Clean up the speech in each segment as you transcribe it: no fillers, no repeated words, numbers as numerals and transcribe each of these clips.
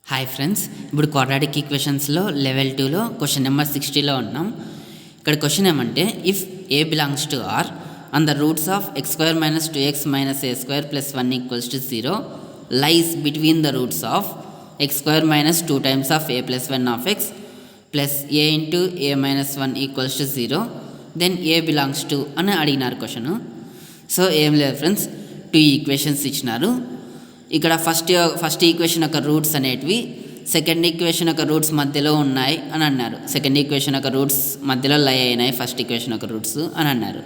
Hi friends, ఇప్పుడు quadratic ఈక్వేషన్స్లో level 2లో క్వశ్చన్ నెంబర్ 60లో ఉన్నాం. ఇక్కడ క్వశ్చన్ ఏమంటే, if A belongs to R and the roots of X square minus 2x minus A square plus 1 equals to 0 lies between the roots of X square minus 2 times of A plus 1 of X plus A into A minus 1 equals to 0 then A belongs to అని అడిగినారు question. So ఏం లేదు friends, 2 equations ఇచ్చినారు. ఇక్కడ first equation యొక్క roots అనేటివి second equation యొక్క roots మధ్యలో ఉన్నాయి అని అన్నారు. సెకండ్ ఈక్వేషన్ యొక్క రూట్స్ మధ్యలో లై అయినాయి ఫస్ట్ ఈక్వేషన్ యొక్క రూట్స్ అని అన్నారు.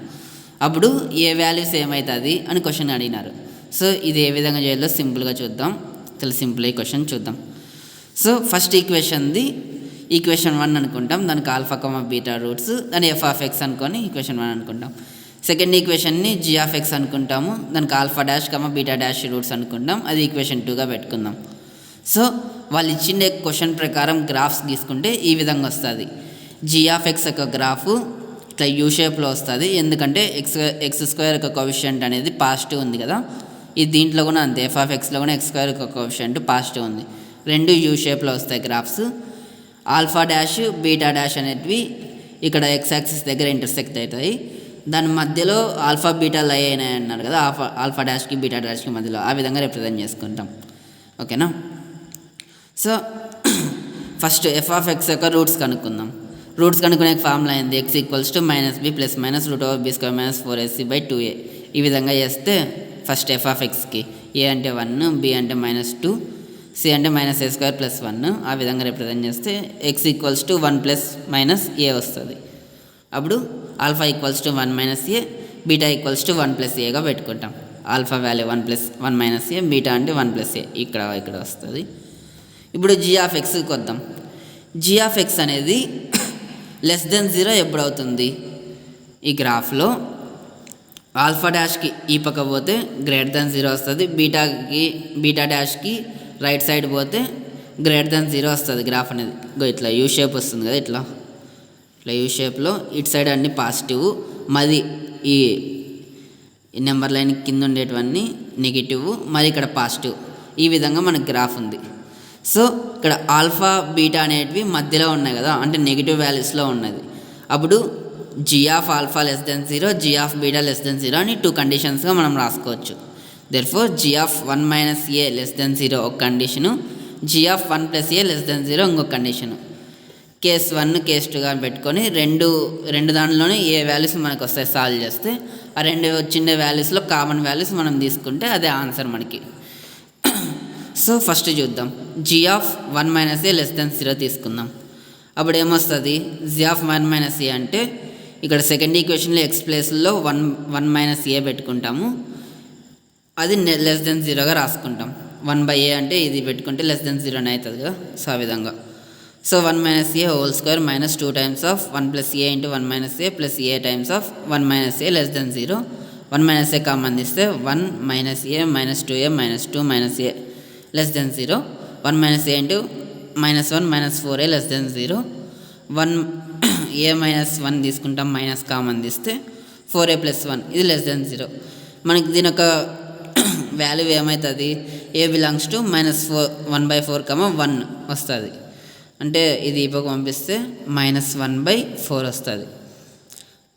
అప్పుడు ఏ వాల్యూస్ ఏమవుతుంది అని క్వశ్చన్ అడిగినారు. సో ఇది ఏ విధంగా చేయాలో సింపుల్గా చూద్దాం. చాలా సింపుల్ ఈ క్వశ్చన్ చూద్దాం. సో ఫస్ట్ ఈక్వేషన్ది ఈక్వేషన్ 1 అనుకుంటాం, దానికి ఆల్ఫా కమ బీటా రూట్స్, దాని ఎఫ్ ఆఫ్ ఎక్స్ అనుకొని ఈక్వేషన్ 1 అనుకుంటాం. సెకండ్ ఈక్వేషన్ని జీ ఆఫ్ ఎక్స్ అనుకుంటాము, దానికి alpha dash comma beta dash roots అనుకుంటాం, అది ఈక్వేషన్ 2గా పెట్టుకుందాం. సో వాళ్ళు ఇచ్చిన క్వశ్చన్ ప్రకారం గ్రాఫ్స్ గీసుకుంటే ఈ విధంగా వస్తుంది. జీ ఆఫ్ ఎక్స్ యొక్క గ్రాఫ్ ఇట్లా యూ షేప్లో వస్తుంది, ఎందుకంటే ఎక్స్ స్క్వేర్ యొక్క కోఎఫిషియంట్ అనేది పాజిటివ్ ఉంది కదా. ఇది దీంట్లో కూడా అంతే, ఎఫ్ ఆఫ్ ఎక్స్లో కూడా ఎక్స్ స్క్వేర్ యొక్క కోఎఫిషియంట్ పాజిటివ్ ఉంది. రెండు యూ షేప్లో వస్తాయి graphs. Alpha dash beta dash అనేటివి ఇక్కడ ఎక్స్ యాక్సిస్ దగ్గర ఇంటర్సెక్ట్ అవుతాయి. దాని మధ్యలో ఆల్ఫా బీటా లై అయినాయి అన్నారు కదా, ఆల్ఫా డాష్కి బీటా డాష్కి మధ్యలో ఆ విధంగా రిప్రజెంట్ చేసుకుంటాం. ఓకేనా. So first F of X యొక్క రూట్స్ కనుక్కుందాం. రూట్స్ కనుక్కునే ఫార్ములా అయింది X equals to minus B plus minus root of B square minus 4ac/2a. ఈ విధంగా చేస్తే ఫస్ట్ ఎఫ్ ఆఫ్ ఎక్స్కి ఏ అంటే 1, బి అంటే -2, సి అంటే -a స్క్వేర్ ప్లస్ 1, ఆ విధంగా రిప్రజెంట్ చేస్తే x equals to 1 plus minus a వస్తుంది. అప్పుడు alpha equals to 1 - a, beta equals to 1 + aగా పెట్టుకుంటాం. ఆల్ఫా వాల్యూ 1 - a, బీటా అంటే 1 + a ఇక్కడ వస్తుంది. ఇప్పుడు జీ ఆఫ్ ఎక్స్కి వద్దాం. జీ ఆఫ్ ఎక్స్ అనేది లెస్ దెన్ 0 ఎప్పుడు అవుతుంది? ఈ గ్రాఫ్లో ఆల్ఫా డాష్కి ఈ పక్క పోతే గ్రేటర్ దెన్ 0 వస్తుంది, బీటా డాష్కి రైట్ సైడ్ పోతే గ్రేటర్ దెన్ 0 వస్తుంది. గ్రాఫ్ అనేది ఇట్లా యూ షేప్ వస్తుంది కదా, ఇట్లా యూ షేప్లో ఇటు సైడ్ అన్ని పాజిటివ్, మరి ఈ నెంబర్ లైన్ కింద ఉండేటివన్నీ నెగిటివ్, మరి ఇక్కడ పాజిటివ్. ఈ విధంగా మనకు గ్రాఫ్ ఉంది. సో ఇక్కడ ఆల్ఫా బీటా అనేటివి మధ్యలో ఉన్నాయి కదా, అంటే నెగిటివ్ వాల్యూస్లో ఉన్నది. అప్పుడు G of alpha less than 0, G of beta less than 0 అని 2 కండిషన్స్గా మనం రాసుకోవచ్చు. Therefore G of 1 - a less than 0 ఒక condition, G of 1 + a less than 0 ఇంకొక కండిషను. కేస్ 1, కేస్ 2గా పెట్టుకొని రెండు దాంట్లోనే ఏ వాల్యూస్ మనకు వస్తాయి సాల్వ్ చేస్తే, ఆ రెండు వచ్చిన వాల్యూస్లో కామన్ వాల్యూస్ మనం తీసుకుంటే అదే ఆన్సర్ మనకి. సో ఫస్ట్ చూద్దాం, G of 1 - a less than 0 తీసుకుందాం. అప్పుడు ఏమొస్తుంది? జీ ఆఫ్ 1 - a అంటే ఇక్కడ సెకండ్ ఈక్వేషన్లో ఎక్స్ ప్లేస్లో 1 - a పెట్టుకుంటాము, అది లెస్ దెన్ 0గా రాసుకుంటాం. 1/a అంటే ఇది పెట్టుకుంటే లెస్ దెన్ 0 అవుతుంది కదా. సో ఆ విధంగా. So 1 - a whole square minus 2 times of 1 + a into 1 - a plus a times of 1 - a less than 0. 1 - a common తీస్తే 1 - a -2a -2 - a less than 0. 1 - a into -1 - 4a less than 0. 1 తీసుకుంటాం, minus common తీస్తే 4a + 1 ఇది less than 0. మనకి దీని యొక్క value ఏమవుతుంది? ఏ belongs to -1/4, 1 వస్తుంది. అంటే ఇది ఇవ్వకు పంపిస్తే -1/4 వస్తుంది.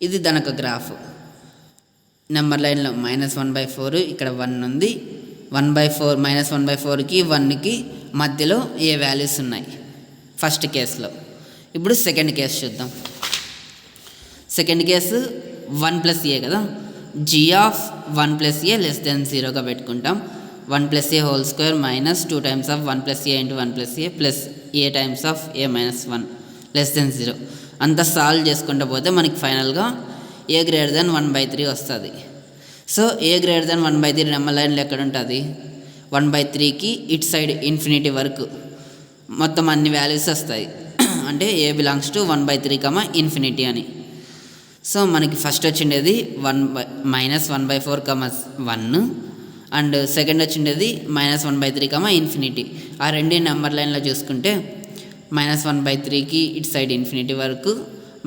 ఇది దాని యొక్క గ్రాఫ్. నెంబర్ లైన్లో -1/4, ఇక్కడ 1 ఉంది. 1/4 -1/4కి 1కి మధ్యలో ఏ వాల్యూస్ ఉన్నాయి ఫస్ట్ కేసులో. ఇప్పుడు సెకండ్ కేసు చూద్దాం. సెకండ్ కేసు 1 + a కదా, g of 1 + a less than 0గా పెట్టుకుంటాం. 1 + a whole square minus 2 times of 1 + a into 1 + a plus a times of a - 1 less than 0. అంతా సాల్వ్ చేసుకుంటూ పోతే మనకి ఫైనల్గా a గ్రేటర్ దెన్ 1/3 వస్తుంది. So a greater than 1/3 number లైన్లో ఎక్కడ ఉంటుంది? 1/3కి ఇటు సైడ్ ఇన్ఫినిటీ వరకు మొత్తం అన్ని వాల్యూస్ వస్తాయి. అంటే ఏ బిలాంగ్స్ టు 1/3, ఇన్ఫినిటీ అని. సో మనకి ఫస్ట్ వచ్చిండేది -1/4, 1, అండ్ సెకండ్ వచ్చిండేది -1/3, ఇన్ఫినిటీ. ఆ రెండు నెంబర్ లైన్లో చూసుకుంటే -1/3కి ఇటు సైడ్ ఇన్ఫినిటీ వరకు,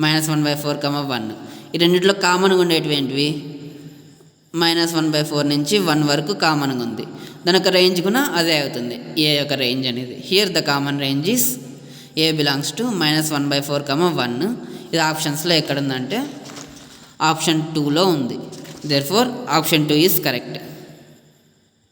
-1/4, 1. ఈ రెండిట్లో కామన్గా ఉండేటివి ఏంటివి? -1/4 నుంచి 1 వరకు కామన్గా ఉంది. దాని యొక్క రేంజ్ కూడా అదే అవుతుంది, ఏ యొక్క రేంజ్ అనేది. Here the common range is a belongs to -1/4, 1. ఇది ఆప్షన్స్లో ఎక్కడుందంటే ఆప్షన్ 2లో ఉంది. Therefore option 2 is correct.